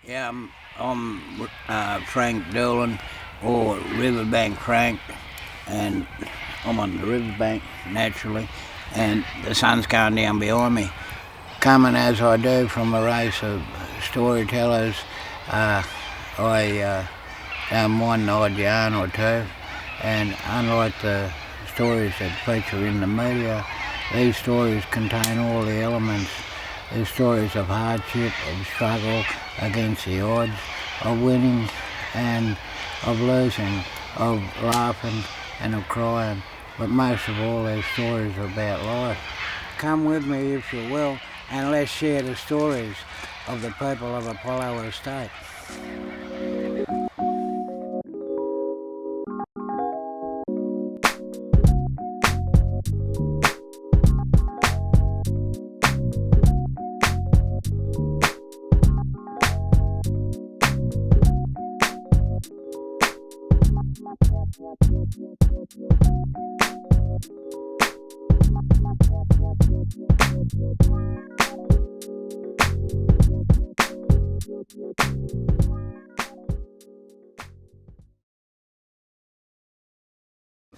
Yeah, I'm Frank Doolan, or Riverbank Frank, and I'm on the riverbank naturally, and the sun's going down behind me. Coming as I do from a race of storytellers, I don't mind an odd yarn or two, and unlike the stories that feature in the media, these stories contain all the elements. They're stories of hardship, of struggle against the odds, of winning and of losing, of laughing and of crying. But most of all, they're stories about life. Come with me, if you will, and let's share the stories of the people of Apollo Estate.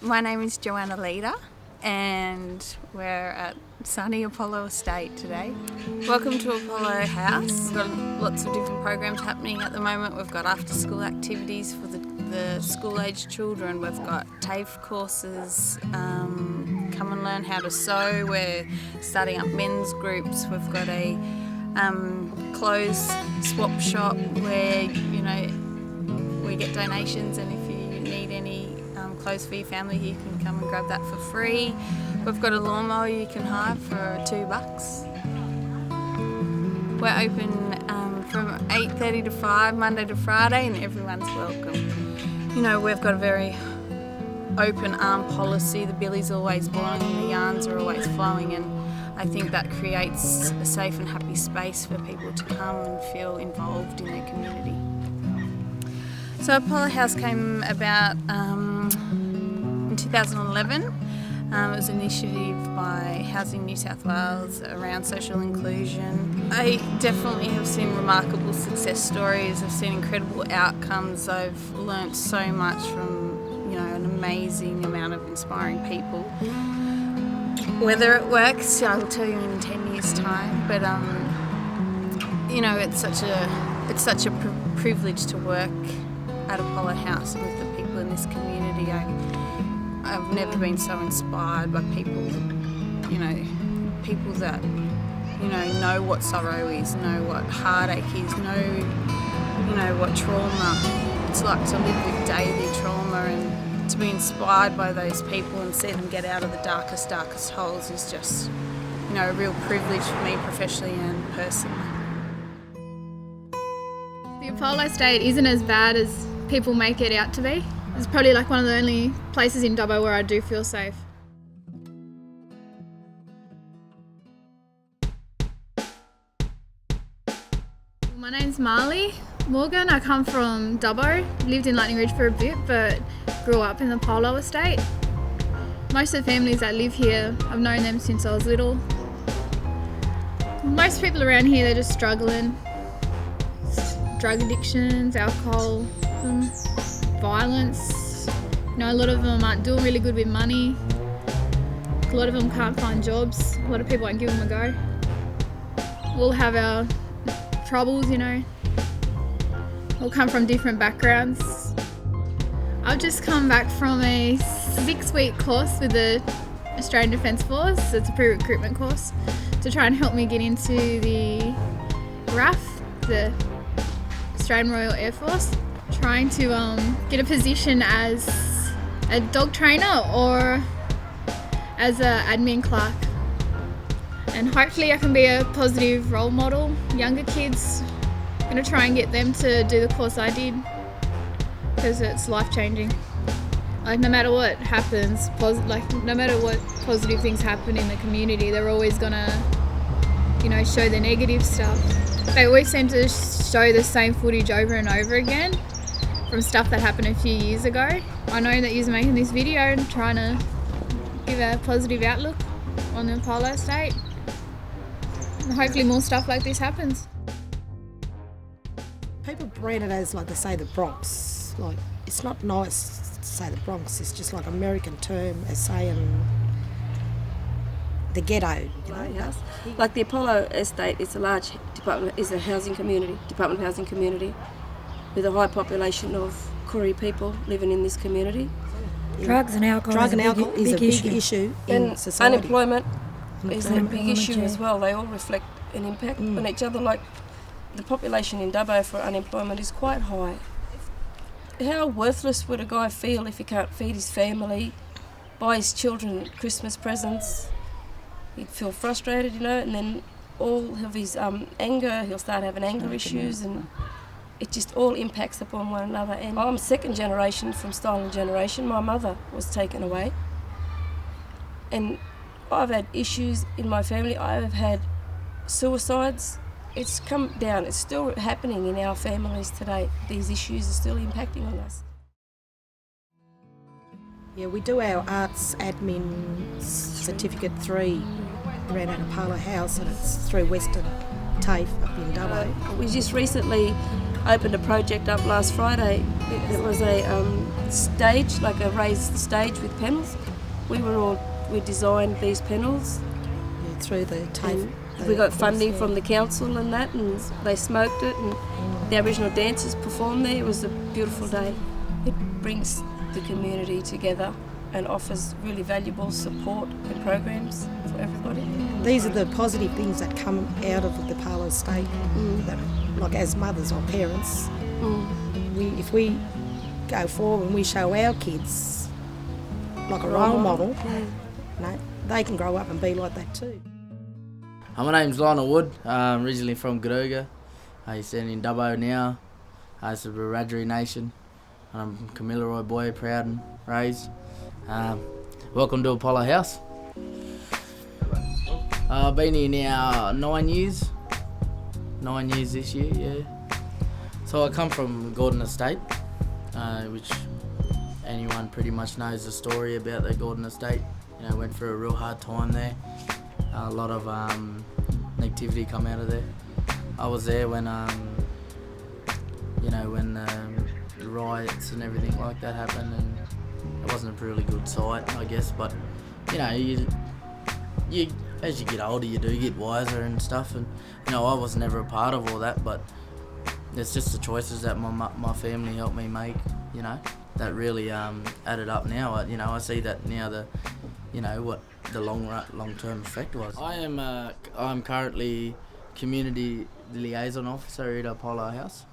My name is Johanna Leader and we're at sunny Apollo Estate today. Welcome to Apollo House. We've got lots of different programs happening at the moment. We've got after school activities for the school age children. We've got TAFE courses, come and learn how to sew. We're starting up men's groups. We've got a clothes swap shop where we get donations, and if you need any clothes for your family, you can come and grab that for free. We've got a lawnmower you can hire for $2. We're open from 8:30 to 5, Monday to Friday, and everyone's welcome. We've got a very open arm policy. The billy's always blowing, the yarns are always flowing, and I think that creates a safe and happy space for people to come and feel involved in their community. So Apollo House came about in 2011. It was an initiative by Housing New South Wales around social inclusion. I definitely have seen remarkable success stories. I've seen incredible outcomes. I've learnt so much from an amazing amount of inspiring people. Whether it works, I will tell you in 10 years' time. But it's such a privilege to work at Apollo House and with the people in this community. I've never been so inspired by people that know what sorrow is, know what heartache is, know what trauma it's like to live with daily trauma, and to be inspired by those people and see them get out of the darkest holes is just a real privilege for me professionally and personally. The Apollo Estate isn't as bad as people make it out to be. It's probably like one of the only places in Dubbo where I do feel safe. My name's Marley Morgan. I come from Dubbo, lived in Lightning Ridge for a bit, but grew up in the Apollo Estate. Most of the families that live here, I've known them since I was little. Most people around here, they're just struggling. Drug addictions, alcohol, violence. A lot of them aren't doing really good with money. A lot of them can't find jobs. A lot of people won't give them a go. We'll have our troubles, We'll come from different backgrounds. I've just come back from a 6-week course with the Australian Defence Force. It's a pre-recruitment course to try and help me get into the RAF, the Australian Royal Air Force, trying to get a position as a dog trainer or as an admin clerk, and hopefully I can be a positive role model. Younger kids, I'm going to try and get them to do the course I did, because it's life-changing. No matter what happens, no matter what positive things happen in the community, they're always going to show the negative stuff. They always seem to show the same footage over and over again from stuff that happened a few years ago. I know that you're making this video and trying to give a positive outlook on the Apollo Estate. And hopefully more stuff like this happens. People brand it as, like they say, the Bronx. Like, it's not nice to say the Bronx. It's just like American term as saying the ghetto, you know. Yes. Like the Apollo estate is a large department, is a housing community, department housing community, with a high population of Koori people living in this community. Drugs and alcohol is a big issue in society. Unemployment is a big issue as well. They all reflect an impact on each other. Like the population in Dubbo for unemployment is quite high. How worthless would a guy feel if he can't feed his family, buy his children Christmas presents? He'd feel frustrated, you know, and then all of his anger, he'll start having anger issues, and it just all impacts upon one another. And I'm second generation from Stolen Generation. My mother was taken away. And I've had issues in my family. I've had suicides. It's come down. It's still happening in our families today. These issues are still impacting on us. Yeah, we do our arts admin certificate 3 around at Apollo House, and it's through Western TAFE up in Dubbo. We just recently opened a project up last Friday. It was a stage, like a raised stage with panels. We designed these panels. Yeah, through the TAFE. We got funding from the council and that, and they smoked it, and the Aboriginal dancers performed there. It was a beautiful day. It brings the community together and offers really valuable support and programs for everybody. These are the positive things that come out of the Apollo estate. That, like as mothers or parents, if we go forward and we show our kids like a role model, you know, they can grow up and be like that too. My name's Lionel Wood. I'm originally from Ghetto. I stand in Dubbo now. I used to be Wiradjuri Nation. I'm a Kamilaroi boy, proud and raised. Welcome to Apollo House. I've been here now 9 years. 9 years this year, yeah. So I come from Gordon Estate, which anyone pretty much knows the story about the Gordon Estate. You know, went through a real hard time there. A lot of negativity come out of there. I was there when, when the riots and everything like that happened, and it wasn't a really good sight, I guess. But you know, you as you get older, you do get wiser and stuff. And you know, I was never a part of all that, but it's just the choices that my family helped me make. You know, that really added up now. You know, I see that now. What the long-term effect was. I'm currently community liaison officer at Apollo House.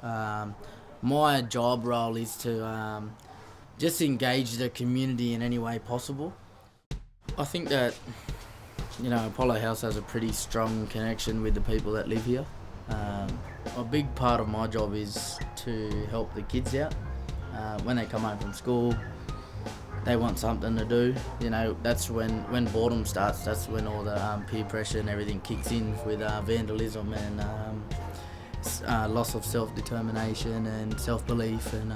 My job role is to just engage the community in any way possible. I think that Apollo House has a pretty strong connection with the people that live here. A big part of my job is to help the kids out when they come home from school. They want something to do, that's when boredom starts. That's when all the peer pressure and everything kicks in with vandalism and loss of self-determination and self-belief and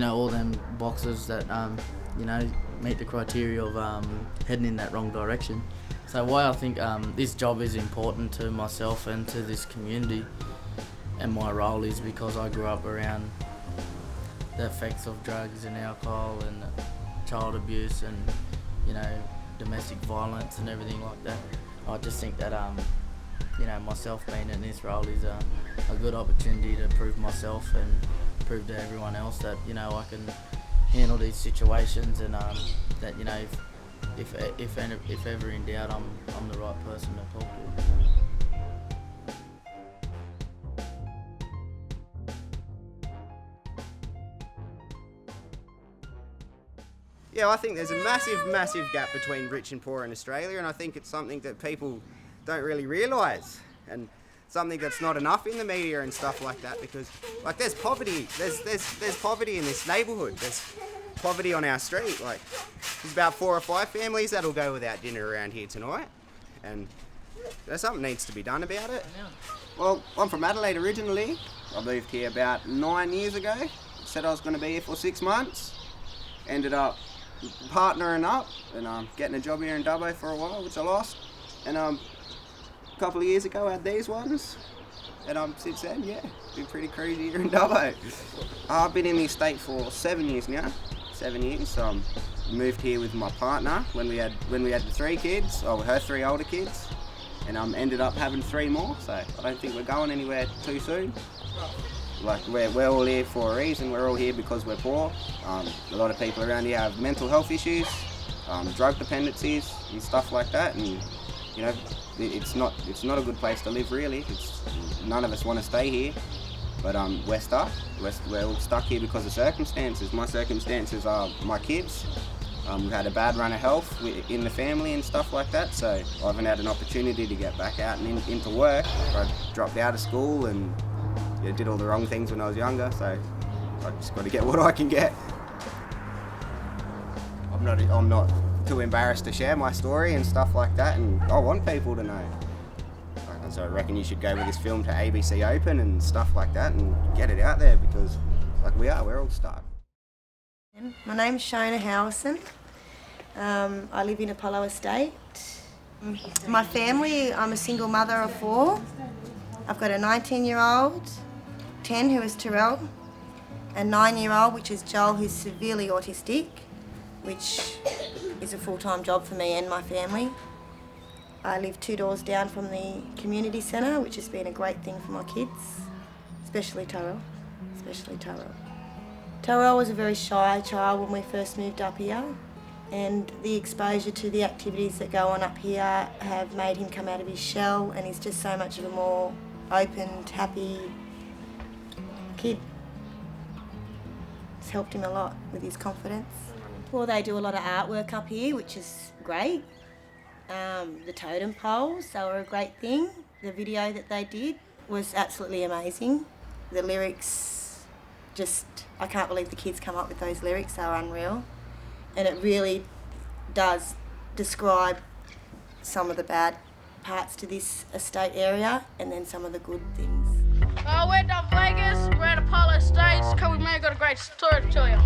all them boxes that meet the criteria of heading in that wrong direction. So why I think this job is important to myself and to this community and my role is because I grew up around the effects of drugs and alcohol and child abuse and domestic violence and everything like that. I just think that myself being in this role is a good opportunity to prove myself and prove to everyone else that I can handle these situations and that if ever in doubt I'm the right person to talk to. Yeah, I think there's a massive gap between rich and poor in Australia, and I think it's something that people don't really realise, and something that's not enough in the media and stuff like that, because like there's poverty, there's poverty in this neighbourhood, there's poverty on our street, like there's about 4 or 5 families that'll go without dinner around here tonight, and something needs to be done about it. Well, I'm from Adelaide originally. I moved here about 9 years ago. Said I was going to be here for 6 months. Ended up partnering up and getting a job here in Dubbo for a while, which I lost. And a couple of years ago I had these ones. And since then, yeah, been pretty crazy here in Dubbo. I've been in the estate for 7 years now. 7 years. Moved here with my partner when we had the 3 kids, or her 3 older kids, and ended up having 3 more. So I don't think we're going anywhere too soon. Like we're all here for a reason. We're all here because we're poor. A lot of people around here have mental health issues, drug dependencies, and stuff like that. And you know, it's not a good place to live really. None of us want to stay here, but we're stuck. We're all stuck here because of circumstances. My circumstances are my kids. We've had a bad run of health in the family and stuff like that, so I haven't had an opportunity to get back out and into work. I dropped out of school and did all the wrong things when I was younger, so I just got to get what I can get. I'm not too embarrassed to share my story and stuff like that, and I want people to know. So I reckon you should go with this film to ABC Open and stuff like that and get it out there, because like we're all stuck. My name's Johanna Allison. I live in Apollo Estate. My family, I'm a single mother of 4. I've got a 19-year-old, 10 who is Terrell, a 9-year-old which is Joel, who's severely autistic, which is a full-time job for me and my family. I live 2 doors down from the community centre, which has been a great thing for my kids, especially Terrell. Terrell was a very shy child when we first moved up here, and the exposure to the activities that go on up here have made him come out of his shell, and he's just so much of a more open, happy kid. It's helped him a lot with his confidence. Well, they do a lot of artwork up here, which is great. The totem poles, they were a great thing. The video that they did was absolutely amazing. The lyrics, I can't believe the kids come up with those lyrics, they were unreal. And it really does describe some of the bad parts to this estate area and then some of the good things. We're down Vegas, we're at Apollo Estates, because we may have got a great story to tell you.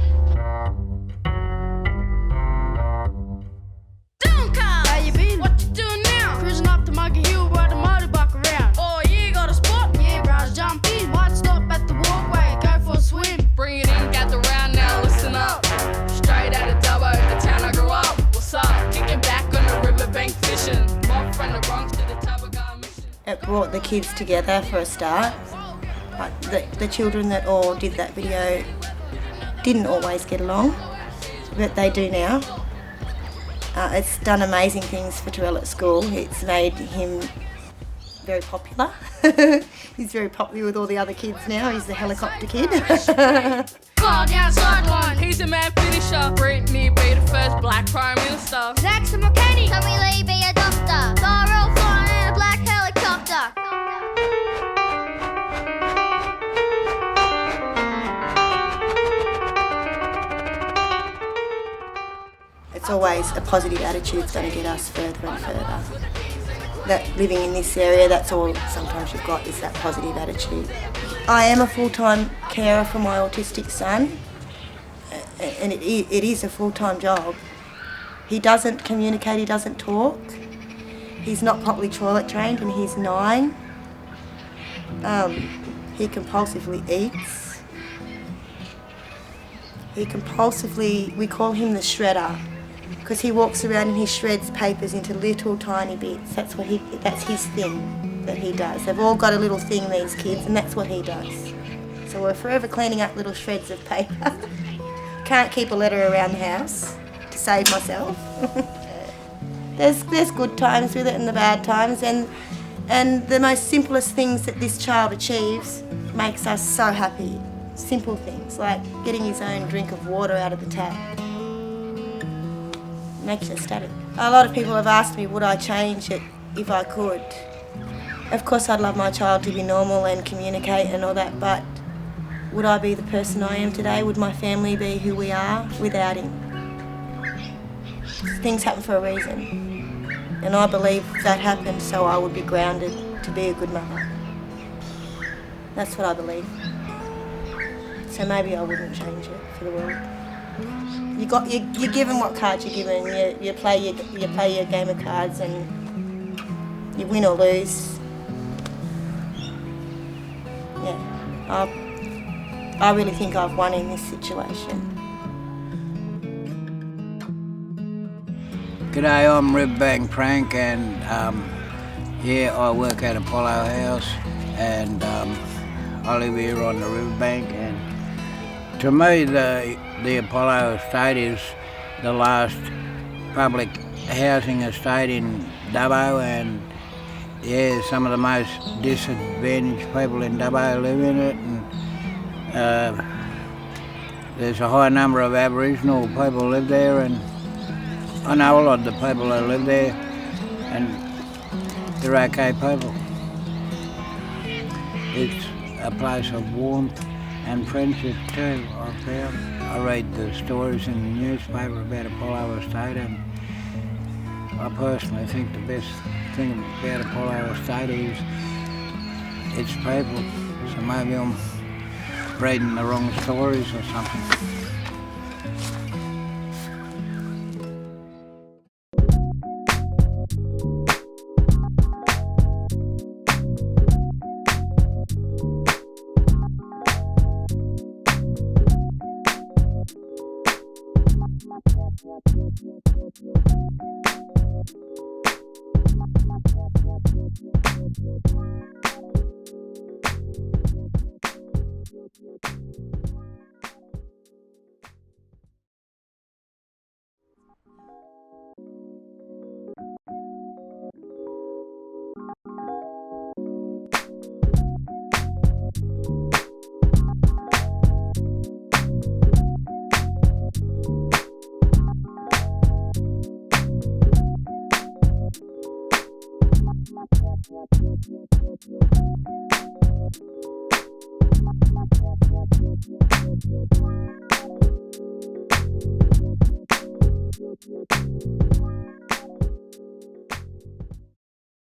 How you been? What you doing now? Cruising up to Monkey Hill, ride the motorbike around. Oh, yeah, got a spot? Yeah, bros, jump in. Might stop at the walkway, go for a swim. Bring it in, gather round now, listen up. Straight out of Dubbo, the town I grew up. What's up? Kicking back on the riverbank fishing. Mob from the Bronx to the Tabaga mission. It brought the kids together for a start. Like the children that all did that video didn't always get along, but they do now. It's done amazing things for Terrell at school. It's made him very popular. He's very popular with all the other kids now. He's the helicopter kid. Call down sideline. He's a man finisher. Brittany be the first black prime minister. Zach's a mechanic. Tommy Leigh be a doctor. Darrell flying in a black helicopter. It's always a positive attitude's going to get us further and further. That living in this area, that's all sometimes you've got, is that positive attitude. I am a full-time carer for my autistic son, and it is a full-time job. He doesn't communicate, he doesn't talk. He's not properly toilet trained and he's 9. He compulsively eats. We call him the shredder, because he walks around and he shreds papers into little tiny bits. That's his thing that he does. They've all got a little thing, these kids, and that's what he does. So we're forever cleaning up little shreds of paper. Can't keep a letter around the house to save myself. There's good times with it and the bad times, and the most simplest things that this child achieves makes us so happy. Simple things like getting his own drink of water out of the tap. Makes you ecstatic. A lot of people have asked me, would I change it if I could? Of course I'd love my child to be normal and communicate and all that, but would I be the person I am today? Would my family be who we are without him? Things happen for a reason, and I believe that happened so I would be grounded to be a good mother. That's what I believe. So maybe I wouldn't change it for the world. You're given what cards you're given. You play your game of cards, and you win or lose. I really think I've won in this situation. G'day, I'm Riverbank Frank, and I work at Apollo House, and I live here on the riverbank. And to me, the Apollo estate is the last public housing estate in Dubbo, and some of the most disadvantaged people in Dubbo live in it. And there's a high number of Aboriginal people live there, and I know a lot of the people that live there, and they're okay people. It's a place of warmth and friendship too, I found. I read the stories in the newspaper about Apollo Estate, and I personally think the best thing about Apollo Estate is its people. So maybe I'm reading the wrong stories or something.